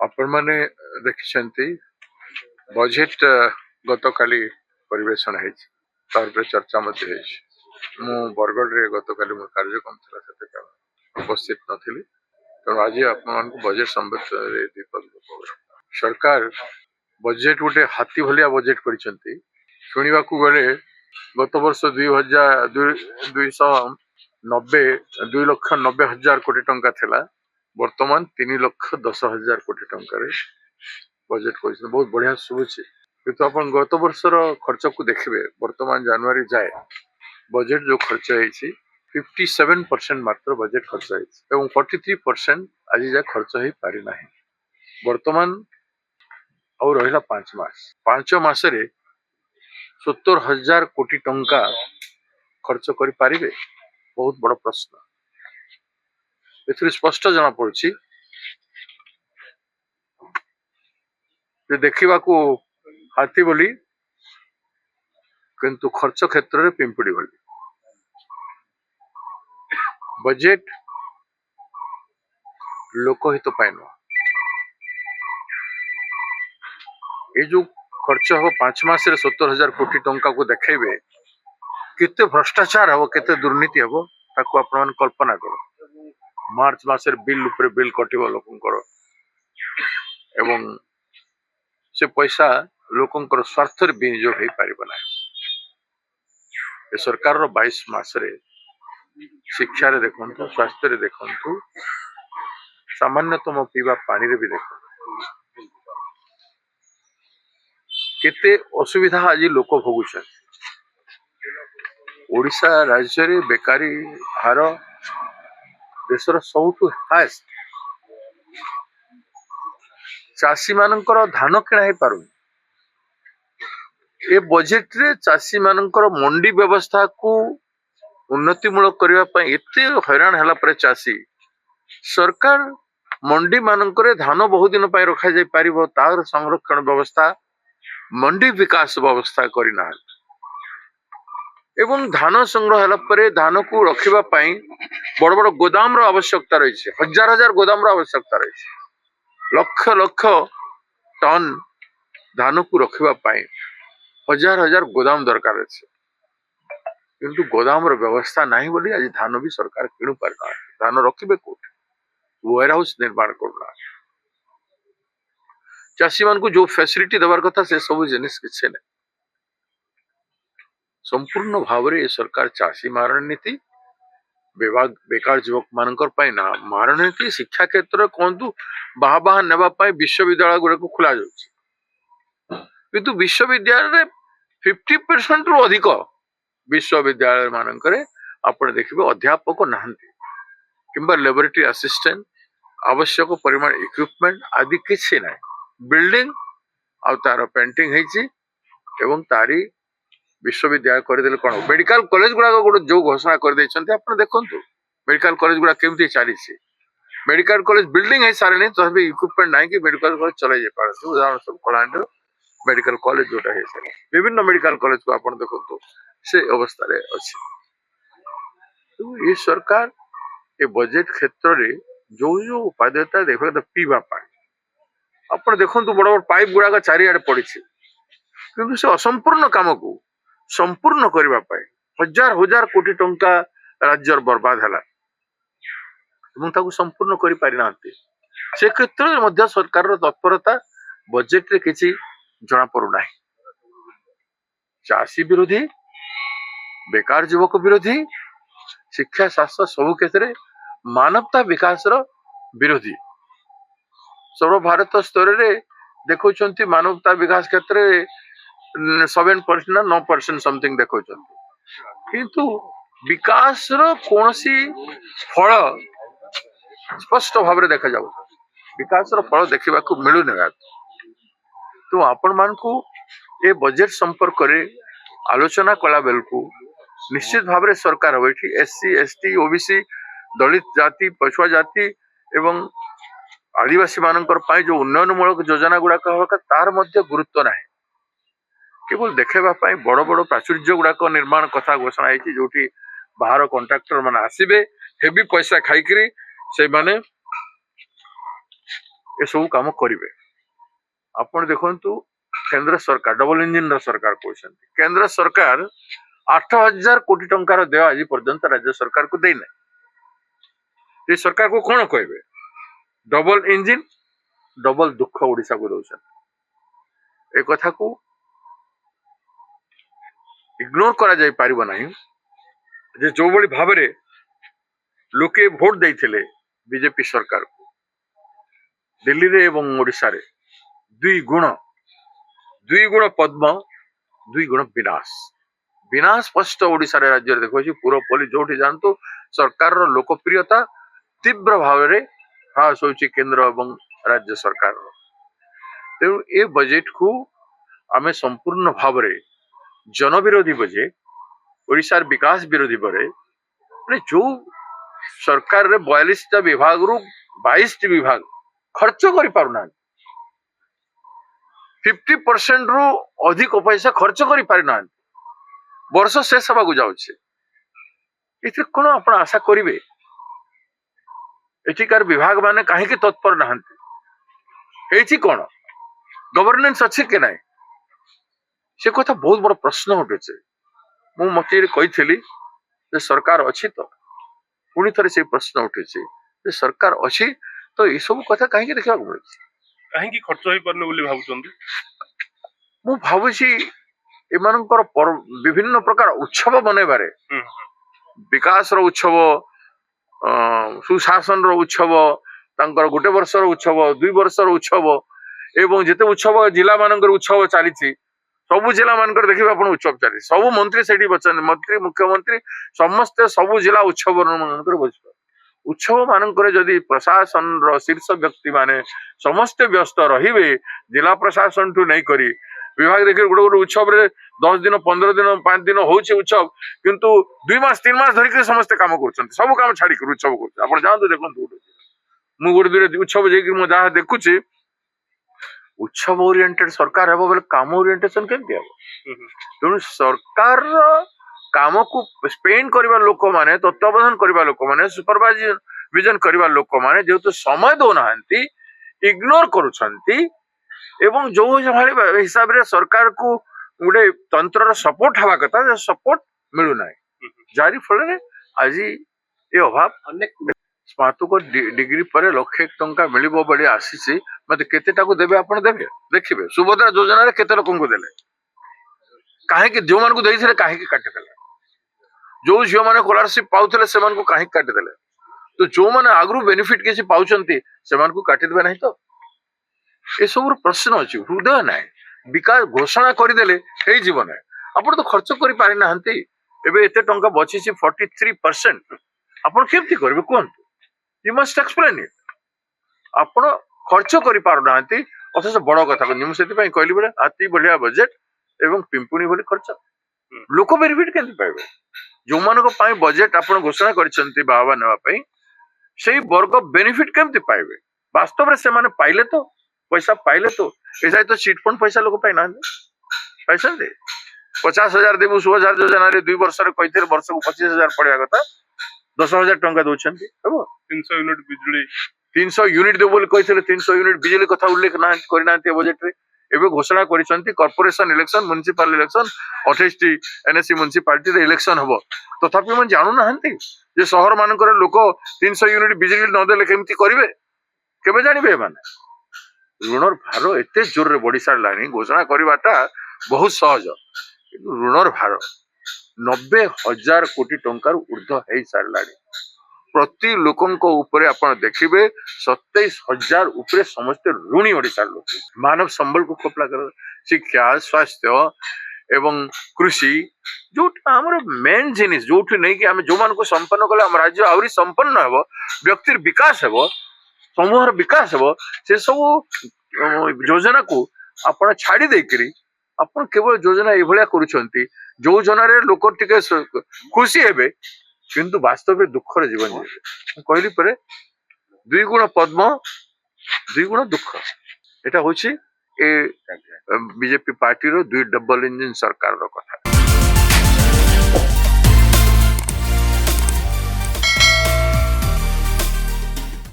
आपण माने देखिछन्ति बजेट गतकाली परिवेषण ହେଇଛି ତାର ଉପରେ ଚର୍ଚ୍ଚା ମଧ୍ୟ ହେଇଛି। ମୁଁ ବରଗଡ଼ରେ ଗତକାଲି ମୋ କାର୍ଯ୍ୟକ୍ରମ ଥିଲା ସେତେ ଉପସ୍ଥିତ ନଥିଲି, ତେଣୁ ଆଜି ଆପଣମାନଙ୍କୁ ବଜେଟ୍ ସମ୍ବନ୍ଧରେ ଦୁଇ ପଦ କହିବି। ସରକାର ବଜେଟ୍ ଗୋଟେ ହାତୀ ଭଳିଆ ବଜେଟ୍ କରିଛନ୍ତି। ଶୁଣିବାକୁ ଗଲେ ଗତ ବର୍ଷ 2,290 କୋଟି ଟଙ୍କା ଥିଲା, ବର୍ତ୍ତମାନ 3,10,000 କୋଟି ଟଙ୍କାରେ बजेट କହିଛନ୍ତି। बहुत बढ़िया शुभुଛି, କିନ୍ତୁ ଆପଣ ଗତ ବର୍ଷର ଖର୍ଚ୍ଚକୁ ଦେଖିବେ ବର୍ତ୍ତମାନ ଜାନୁଆରୀ ଯାଏ बजेट जो खर्च ହେଇଛି 57% ମାତ୍ର बजेट खर्च ହେଇଛି ଏବଂ 43% ଆଜି ଯାଏ ଖର୍ଚ୍ଚ ହେଇ ପାରି ନାହିଁ। ବର୍ତ୍ତମାନ ଆଉ ରହିଲା 5 ମାସ, 5 ମାସରେ 70,000 କୋଟି ଟଙ୍କା ଖର୍ଚ୍ଚ କରି ପାରିବେ? ବହୁତ ବଡ଼ ପ୍ରଶ୍ନ। ଏଥିରୁ ସ୍ପଷ୍ଟ ଜଣା ପଡୁଛି ଯେ ଦେଖିବାକୁ ହାତୀ ବୋଲି किंतु खर्च क्षेत्र में पिंपुड़ी भली। बजेट लोकहित पाई नुह, ये जो खर्च हम 5 मास 70,000 कोटी टंका को देखेबे केते भ्रष्टाचार हम केते दुर्नीति हम ताको आपण कल्पना करो। मार्च मास बिल उपरे बिल कटिबो लोकंकर एवं से पैसा लोकंकर स्वार्थ रे विनियोग होई परिबो ना। ए सरकार रो 22 मास रे शिक्षा रे देखंतु, स्वास्थ्य रे देखंतु, सामान्यतम पीवा पानी रे भी देखंतु केते असुविधा आज लोक भोगुछन। ओडिशा राज्य रे बेकारी हार देशर सबुठु हाएस्ट। चाषी मानकर धान किणा हे पारु। ए बजेट रे चाषी मानकर मंडी व्यवस्था को उन्नतिमूलक करबा पई एते हैरान हला पर चाषी सरकार मंडी मानकर धान बहुत दिन पई रखा जाय पारिबो तार संरक्षण व्यवस्था मंडी विकास व्यवस्था करिना एवं धान संग्रह हला पर धान को रखिबा पई बड़ बड़ गोदाम रो आवश्यकता रही है। हजार हजार गोदाम रो आवश्यकता रही है। लक्ष लक्ष टन धान को रखिबा पई हजार हजार गोदाम दरकार अछि, किंतु गोदाम रो व्यवस्था नहीं बोली आज धान भी सरकार किणु पारना। धान रखिबे कोठी? वेयर हाउस निर्माण करना। चाषी मान को जो फैसिलिटी देवार कथा से सब जिनिस किछे नै। संपूर्ण भाव रे ये सरकार चाषी मारण नीति बेकार युवक मानकर पाई ना मारण नीति शिक्षा क्षेत्र कहतु बाहा बाहा नेबा पाई विश्वविद्यालय गुड़े को खुला जाउछि, किंतु विश्वविद्यालय 50% रु अधिक विश्वविद्यालय मानकरे आपण देखिबे अध्यापक नाहंती किंबा लैबोरेटरी असिस्टेंट आवश्यक परिमाण इक्विपमेंट आदि किछि नै। बिल्डिंग आ तार पेंटिंग हेछि एवं तारी विश्वविद्यालय करदेले कोन मेडिकल कॉलेज गुडा गोटे जो घोषणा कर दैछन्ते आपण देखंतु मेडिकल कॉलेज गुडा केमती चालीछि। मेडिकल कॉलेज बिल्डिंग है सारे नहीं तो इक्विपमेंट नहीं कि मेडिकल कॉलेज चले जाय पारे। उदाहरण सब कलांडर मेडिकल कॉलेज जोटा है सारे विभिन्न मेडिकल कॉलेज को आपण देखंतु से अवस्था रे अछि। तो ये सरकार ए बजेट क्षेत्र रे जो जो उपादेयता देखो तो पीवा पानी आपण देखंतु बड़ बड़ पाइप गुडा का चारि आडे पड़िछि, किंतु से असंपूर्ण काम को संपूर्ण करबा पाए हजार हजार कोटी टंका राज्य बर्बाद हला एवं ताकू संपूर्ण करि पारि नांती। से क्षेत्र में मध्य सरकार रो तत्परता बजेट रे किछि जणा पड़ु नाही। चाषी विरोधी, बेकार युवक विरोधी, शिक्षा शास्त्र सब क्षेत्र मानवता विकास रो विरोधी। सर्व भारत स्तर रे देखौछंती मानवता विकास क्षेत्र 7% ना 9% समथिंग देखौछंती, किंतु विकास रो कोनसी फल स्पष्ट भाव रे देखा जाउ विकास रो फल देखिबा को मिलु नै। तो आपण मान को ए बजेट संपर्क रे आलोचना कला बेल को निश्चित भाव रे सरकार होइठी एससी एसटी ओबीसी दलित जाति पछुआ जाति एवं आदिवासी मानकर पाई जो उन्नयनमूलक योजना गुडा कहवा तार मध्य गुरुत्व नाही। केवल देखेबा पाई बड़ बड़ प्राचुर्य गुडा निर्माण कथा घोषणा है जोटी बाहर कॉन्ट्रैक्टर माने आसीबे हेवी पैसा खाइकरी से माने एसबू कम करेंगे आपण देखु केंद्र सरकार डबल इंजिन सरकार कहते केंद्र सरकार 8,000 कोटी टंकार देय आज पर्यंत राज्य सरकार को देना ये सरकार को कौन कहे डबल इंजिन डबल दुख ओडिशा को दौरान ए कथा को इग्नोर करा जाई पारिबो नाही जे जो बड़ी भाव रे लोके भोट देइथिले बीजेपी सरकार को दिल्ली रे एवं ओडिशा रे दुई गुण पद्म दुई गुण विनाश विनाश स्पष्ट ओडिशा रे राज्य देखो पूरा पल्ली जोठी जानतु सरकार रो लोकप्रियता तीव्र भाव रे ह्रास होची केंद्र एवं राज्य सरकार तेणु ए बजेट को आमे संपूर्ण भाव रे जनविरोधी बजेट ओडिशार विकास विरोधी बरे माने जो सरकार रे 42टा विभाग रु 22टी विभाग खर्च करि पारुना 50% रु अधिक पैसा खर्च करि पारुना वर्ष शेष हवा को जाउछे इथे कोन आपण आशा करिवे एठिकार विभाग माने काहे के तत्पर नहंती एठी कोन गवर्नेंस अछि के नाही से कथा बहुत बड़ प्रश्न उठे मु मते कही सरकार अच्छी तो पुणी थे से प्रश्न उठे सरकार अच्छी तो ये सब कथा कहीं देखा मिले कहीं खर्च हो पार मु भावुची एमानकर विभिन्न प्रकार उत्सव बनैबारे विकास रो उत्सव सुशासन रो उत्सव तांकर गोटे वर्ष रो उत्सव 2 वर्ष रो उत्सव एवं जेते उत्सव जिला मानकर उत्सव चली सबु जिला मानकर देखिए आप उत्सव चली सबु मंत्री से बचन मंत्री मुख्यमंत्री समस्ते सबु जिला उत्सव उत्सव मानकर जदि प्रशासन रो शीर्ष व्यक्ति माने समस्ते व्यस्त रहिबे जिला प्रशासन ठू नहीं करी विभाग देखिए गोटे गोटे उत्सव रे 10 दिन 15 दिन 5 दिन होउचे उत्सव किंतु 2 मास 3 मास धरिक समस्ते काम करछन सब काम छाड़ी कर उत्सव कर आपण जानतो देखंतु मु गोटे दुरे उत्सव जे कि मु जा देखुची उत्सव ओरिएंटेड सरकार हेबो बेले काम ओरिएंटेशन केमति हेबो तेणु सरकार काम को स्पेंड करबा लोक माने तत्वावधान करबा लोक माने सुपरवाइजन करबा लोक माने जेतु समय दो नाहंती इग्नोर करूछंती एवं जो हिसाब रे सरकार को गुडे तंत्र सपोर्ट हवा कथा सपोर्ट मिलु नाही जारी फल रे आज ये अभाव अनेक स्नातक डिग्री पर लक्ष टंका मिलिबो बड़ी आसीछि मते केतेटा को देबे आपण देबे देखिबे सुभद्रा योजना रे केते लोकन को देले काहे कि जो मान को देइथिले काहे कि काटि देले जो झियो माने स्कॉलरशिप पाउथिले सेमान को काहे काटि देले तो जो माने आगरु बेनिफिट किछि पाउचंती सेमान को काटि देबे नाही तो ए सब प्रश्न अछि हृदय नाही विकास घोषणा करि देले हे जीवन आपण तो खर्च करि पारि नाहंती एबे एते टंका बछि 43% आपण केमति करबे कोन यू मस्ट एक्सप्लेन इट आपण खर्च करि पारु नाहंती अथच बड़ कथा को से कहली बेले अति बढ़िया बजेट एवं पिंपुणी भली खर्च लोक बेनिफिट केमति पाइबे जो मानको पाई बजेट आपण घोषणा करिसंती बाबा नेवा पई सेही वर्ग बेनिफिट केमति पाइबे वास्तव रे से माने पाइले तो पैसा पाइले तो ऐसा तो चिट फंड पैसा लोक पाइ ना पैसा दे 50,000 देबु 16,000 योजना रे 2 वर्ष रे कहिथिर वर्ष को 25,000 पड़िया कथा 10,000 टंका दउछंती हबो 300 यूनिट बिजली 300 यूनिट दे बोली कहिथिले 300 यूनिट बिजली कथा उल्लेख ना करि नांती बजेट रे एबे घोषणा करिसंती कॉर्पोरेशन इलेक्शन म्युनिसिपल इलेक्शन 28 टी एनएससी म्युनिसिपालिटी रे इलेक्शन हबो तथापि मन जानु नाहंती जे शहर मानकर लोक 300 यूनिट बिजली न देले केमति करिवे केबे जानिबे माने ऋणर भार एते जोर रे बड़ी सारलानी घोषणा करबाटा बहुत सहज ऋणर भार 90,000 कोटी टंकार ऊर्ध्व है सारलानी प्रति लोकंक ऊपरे आपण देखिबे 27,000 ऊपरे समस्त ऋणी ओडिसा लोक मानव संबल को खोपला कर शिक्षा स्वास्थ्य एवं कृषि जो हमर मेन जिनिस जोठी नै कि हम जो मान को संपन्न कले हम राज्य आउरी संपन्न हेबो व्यक्तिर विकास हेबो समूहर विकास हेबो से सब योजना को आपण छाड़ी देकरी आपण केवल योजना एभलिया करूछंती जो योजना रे लोक टिके खुशी हेबे किंतु वास्तव में दुख रे जीवन कहली परे 2 गुण पद्म 2 गुण दुख एटा होछि ए बीजेपी पार्टी रो 2 डबल इंजन सरकार रो कथा।